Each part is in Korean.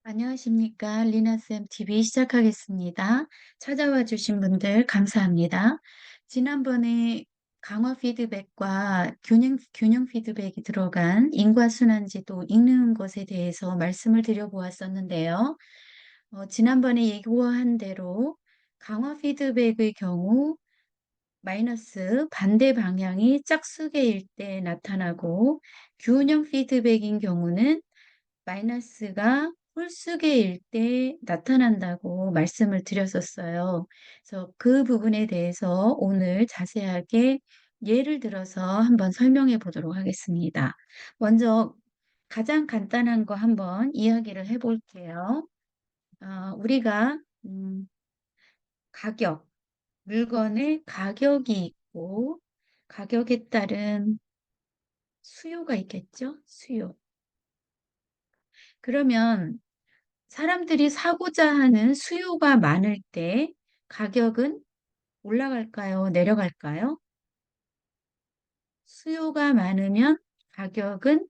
안녕하십니까. 리나쌤 TV 시작하겠습니다. 찾아와 주신 분들 감사합니다. 지난번에 강화 피드백과 균형 피드백이 들어간 인과순환지도 읽는 것에 대해서 말씀을 드려보았었는데요. 지난번에 예고한 대로 강화 피드백의 경우 마이너스 반대 방향이 짝수계일 때 나타나고 균형 피드백인 경우는 마이너스가 홀수계일 때 나타난다고 말씀을 드렸었어요. 그래서 그 부분에 대해서 오늘 자세하게 예를 들어서 한번 설명해 보도록 하겠습니다. 먼저 가장 간단한 거 한번 이야기를 해볼게요. 우리가 가격, 물건의 가격이 있고 가격에 따른 수요가 있겠죠? 수요. 그러면 사람들이 사고자 하는 수요가 많을 때 가격은 올라갈까요? 내려갈까요? 수요가 많으면 가격은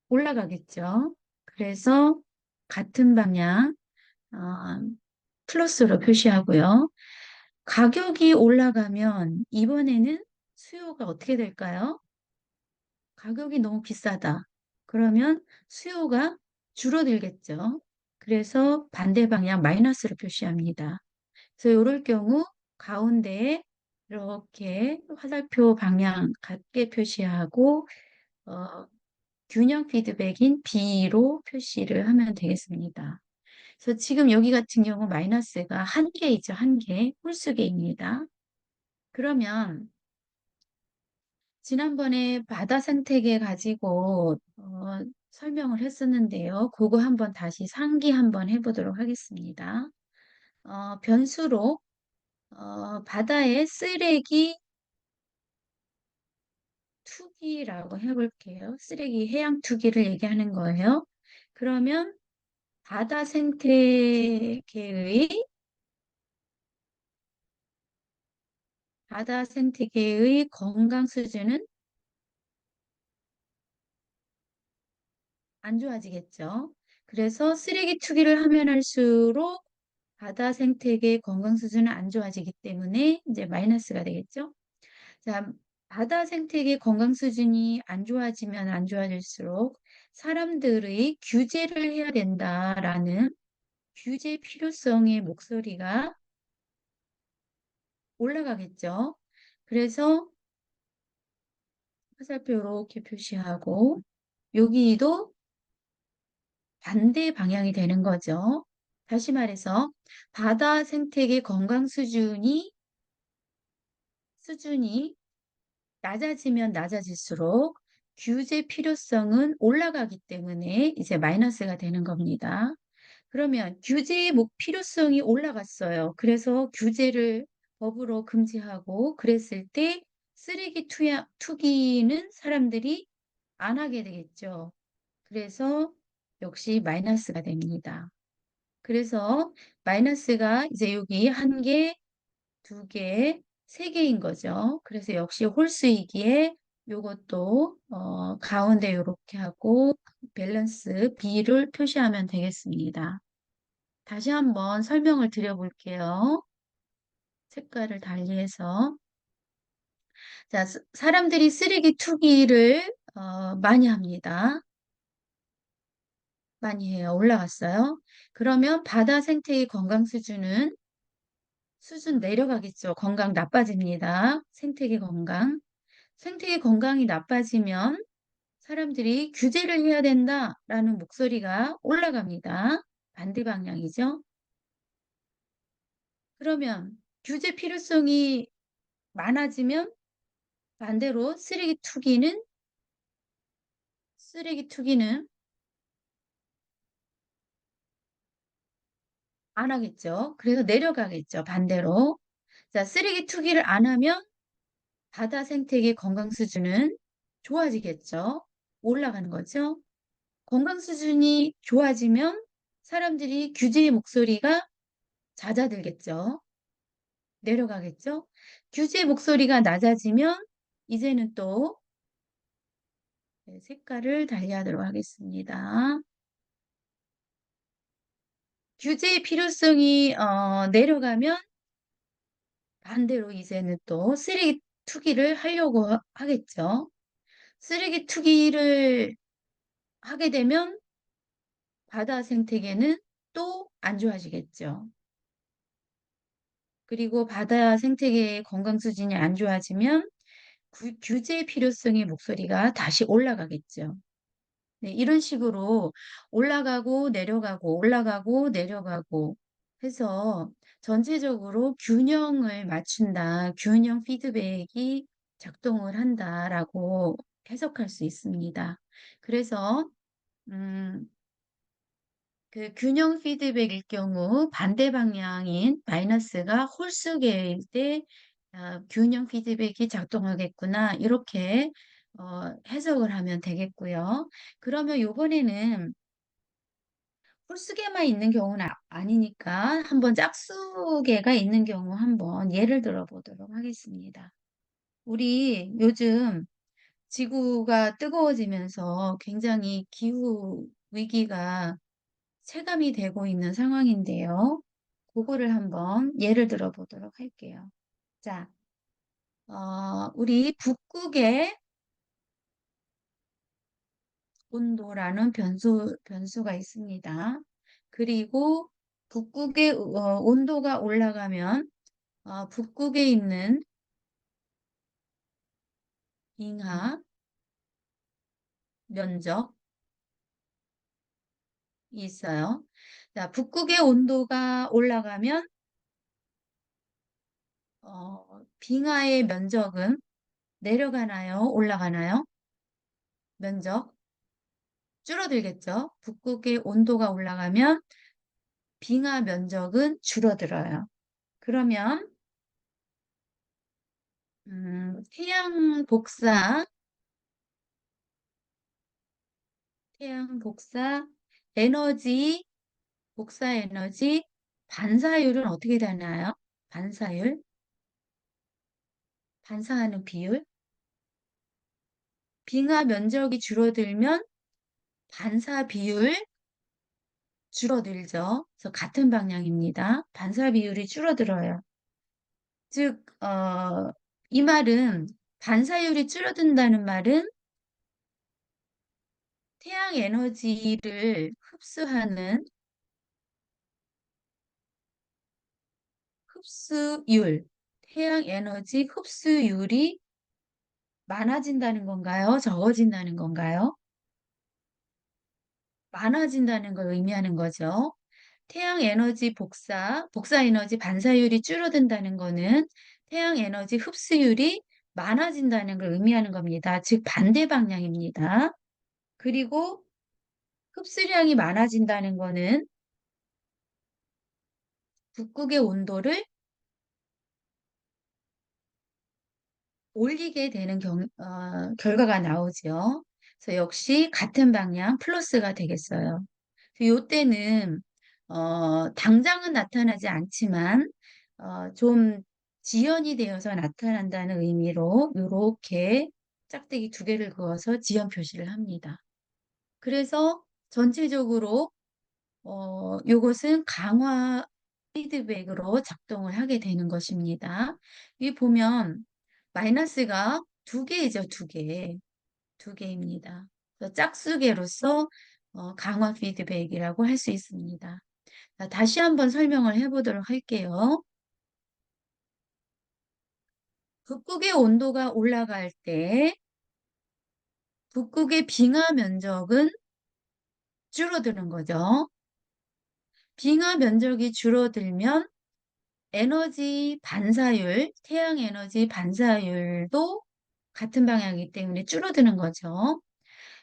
올라가겠죠. 그래서 같은 방향, 어, 플러스로 표시하고요. 가격이 올라가면 이번에는 수요가 어떻게 될까요? 가격이 너무 비싸다. 그러면 수요가 줄어들겠죠. 그래서 반대 방향 마이너스로 표시합니다. 그래서 이럴 경우 가운데에 이렇게 화살표 방향 같게 표시하고 어, 균형 피드백인 B로 표시를 하면 되겠습니다. 그래서 지금 여기 같은 경우 마이너스가 한 개이죠. 한 개, 홀수개입니다. 그러면 지난번에 바다 생태계 가지고 설명을 했었는데요. 그거 한번 다시 상기 한번 해보도록 하겠습니다. 변수로 바다의 쓰레기 투기라고 해볼게요. 쓰레기 해양 투기를 얘기하는 거예요. 그러면 바다 생태계의 건강 수준은 안 좋아지겠죠. 그래서 쓰레기 투기를 하면 할수록 바다 생태계 건강 수준은 안 좋아지기 때문에 이제 마이너스가 되겠죠. 자, 바다 생태계 건강 수준이 안 좋아지면 안 좋아질수록 사람들의 규제를 해야 된다라는 규제 필요성의 목소리가 올라가겠죠. 그래서 화살표 이렇게 표시하고 여기도 반대 방향이 되는 거죠. 다시 말해서 바다 생태계 건강 수준이 낮아지면 낮아질수록 규제 필요성은 올라가기 때문에 이제 마이너스가 되는 겁니다. 그러면 규제의 필요성이 올라갔어요. 그래서 규제를 법으로 금지하고 그랬을 때 쓰레기 투기는 사람들이 안 하게 되겠죠. 그래서 역시 마이너스가 됩니다. 그래서 마이너스가 이제 여기 한 개, 두 개, 세 개인 거죠. 그래서 역시 홀수이기에 요것도 가운데 이렇게 하고 밸런스 B를 표시하면 되겠습니다. 다시 한번 설명을 드려볼게요. 색깔을 달리해서. 자, 사람들이 쓰레기 투기를 많이 합니다. 많이 해요. 올라갔어요. 그러면 바다 생태계 건강 수준 내려가겠죠. 건강 나빠집니다. 생태계 건강. 생태계 건강이 나빠지면 사람들이 규제를 해야 된다라는 목소리가 올라갑니다. 반대 방향이죠. 그러면 규제 필요성이 많아지면 반대로 쓰레기 투기는 안 하겠죠. 그래서 내려가겠죠. 반대로. 자, 쓰레기 투기를 안 하면 바다 생태계 건강 수준은 좋아지겠죠. 올라가는 거죠. 건강 수준이 좋아지면 사람들이 규제의 목소리가 잦아들겠죠. 내려가겠죠. 규제 목소리가 낮아지면 이제는 또 색깔을 달리하도록 하겠습니다. 규제의 필요성이 내려가면 반대로 이제는 또 쓰레기 투기를 하려고 하겠죠. 쓰레기 투기를 하게 되면 바다 생태계는 또 안 좋아지겠죠. 그리고 바다 생태계의 건강 수준이 안 좋아지면 규제의 필요성의 목소리가 다시 올라가겠죠. 네, 이런 식으로 올라가고 내려가고 올라가고 내려가고 해서 전체적으로 균형을 맞춘다, 균형 피드백이 작동을 한다라고 해석할 수 있습니다. 그래서 음, 그 균형 피드백일 경우 반대 방향인 마이너스가 홀수계일 때 균형 피드백이 작동하겠구나 이렇게 해석을 하면 되겠고요. 그러면 요번에는 홀수계만 있는 경우는 아니니까 한번 짝수계가 있는 경우 한번 예를 들어 보도록 하겠습니다. 우리 요즘 지구가 뜨거워지면서 굉장히 기후 위기가 체감이 되고 있는 상황인데요. 그거를 한번 예를 들어 보도록 할게요. 자, 우리 북극의 온도라는 변수가 있습니다. 그리고 북극의 온도가 올라가면 북극에 있는 빙하 면적이 있어요. 자, 북극의 온도가 올라가면 빙하의 면적은 내려가나요? 올라가나요? 면적 줄어들겠죠. 북극의 온도가 올라가면 빙하 면적은 줄어들어요. 그러면 태양 복사 에너지 복사 에너지 반사율은 어떻게 되나요? 반사율 반사하는 비율 빙하 면적이 줄어들면 반사 비율 줄어들죠. 그래서 같은 방향입니다. 반사 비율이 줄어들어요. 즉, 이 말은 반사율이 줄어든다는 말은 태양 에너지를 흡수하는 흡수율, 태양 에너지 흡수율이 많아진다는 건가요? 적어진다는 건가요? 많아진다는 걸 의미하는 거죠. 태양 에너지 복사 에너지 반사율이 줄어든다는 거는 태양 에너지 흡수율이 많아진다는 걸 의미하는 겁니다. 즉, 반대 방향입니다. 그리고 흡수량이 많아진다는 거는 북극의 온도를 올리게 되는 결과가 나오죠. 그래서 역시 같은 방향 플러스가 되겠어요. 요때는 당장은 나타나지 않지만 좀 지연이 되어서 나타난다는 의미로 이렇게 짝대기 두 개를 그어서 지연 표시를 합니다. 그래서 전체적으로 요것은 강화 피드백으로 작동을 하게 되는 것입니다. 이 보면 마이너스가 두 개이죠, 두 개. 두 개입니다. 그래서 짝수계로서 강화 피드백이라고 할 수 있습니다. 자, 다시 한번 설명을 해보도록 할게요. 북극의 온도가 올라갈 때 북극의 빙하 면적은 줄어드는 거죠. 빙하 면적이 줄어들면 에너지 반사율, 태양 에너지 반사율도 같은 방향이기 때문에 줄어드는 거죠.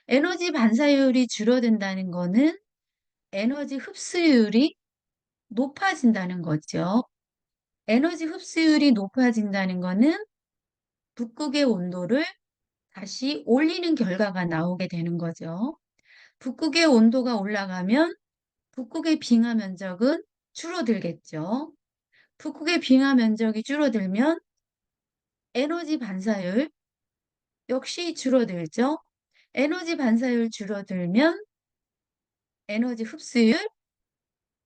에너지 반사율이 줄어든다는 거는 에너지 흡수율이 높아진다는 거죠. 에너지 흡수율이 높아진다는 거는 북극의 온도를 다시 올리는 결과가 나오게 되는 거죠. 북극의 온도가 올라가면 북극의 빙하 면적은 줄어들겠죠. 북극의 빙하 면적이 줄어들면 에너지 반사율 역시 줄어들죠. 에너지 반사율 줄어들면 에너지 흡수율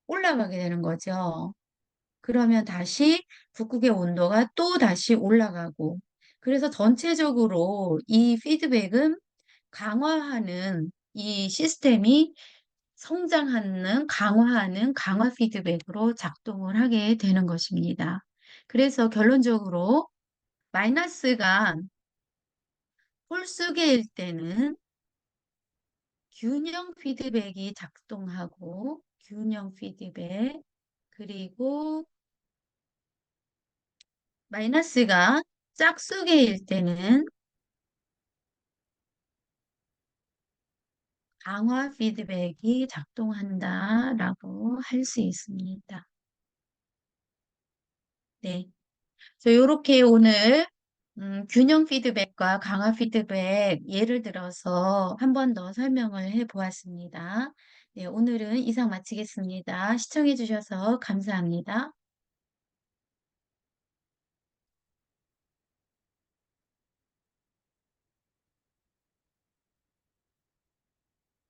올라가게 되는 거죠. 그러면 다시 북극의 온도가 또 다시 올라가고, 그래서 전체적으로 이 피드백은 강화하는 이 시스템이 성장하는, 강화하는 강화 피드백으로 작동을 하게 되는 것입니다. 그래서 결론적으로 마이너스가 홀수계일 때는 균형 피드백이 작동하고, 균형 피드백, 그리고 마이너스가 짝수계일 때는 강화 피드백이 작동한다라고 할 수 있습니다. 네. 이렇게 오늘 균형 피드백과 강화 피드백 예를 들어서 한 번 더 설명을 해 보았습니다. 네, 오늘은 이상 마치겠습니다. 시청해 주셔서 감사합니다.